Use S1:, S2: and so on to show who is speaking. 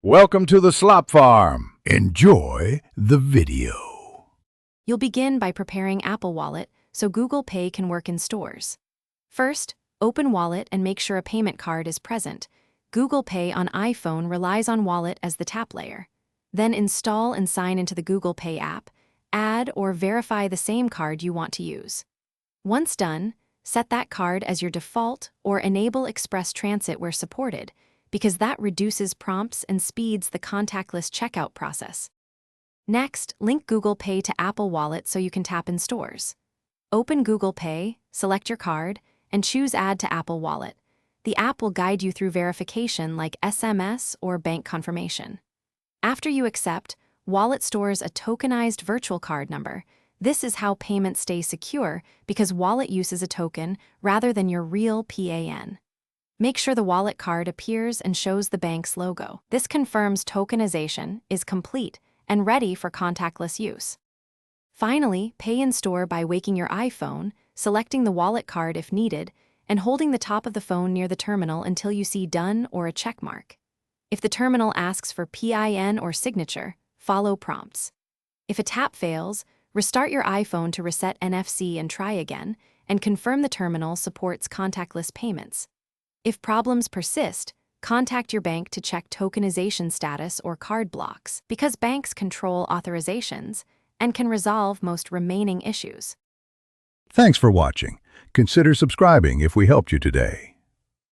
S1: Welcome to the Slop Farm. Enjoy the video.
S2: You'll begin by preparing Apple Wallet so Google Pay can work in stores. First, open Wallet and make sure a payment card is present. Google Pay on iPhone relies on Wallet as the tap layer. Then install and sign into the Google Pay app. Add or verify the same card you want to use. Once done, set that card as your default or enable Express Transit where supported, because that reduces prompts and speeds the contactless checkout process. Next, link Google Pay to Apple Wallet so you can tap in stores. Open Google Pay, select your card, and choose Add to Apple Wallet. The app will guide you through verification like SMS or bank confirmation. After you accept, Wallet stores a tokenized virtual card number. This is how payments stay secure because Wallet uses a token rather than your real PAN. Make sure the Wallet card appears and shows the bank's logo. This confirms tokenization is complete and ready for contactless use. Finally, pay in store by waking your iPhone, selecting the Wallet card if needed, and holding the top of the phone near the terminal until you see Done or a check mark. If the terminal asks for PIN or signature, follow prompts. If a tap fails, restart your iPhone to reset NFC and try again, and confirm the terminal supports contactless payments. If problems persist, contact your bank to check tokenization status or card blocks, because banks control authorizations and can resolve most remaining issues.
S1: Thanks for watching. Consider subscribing if we helped you today.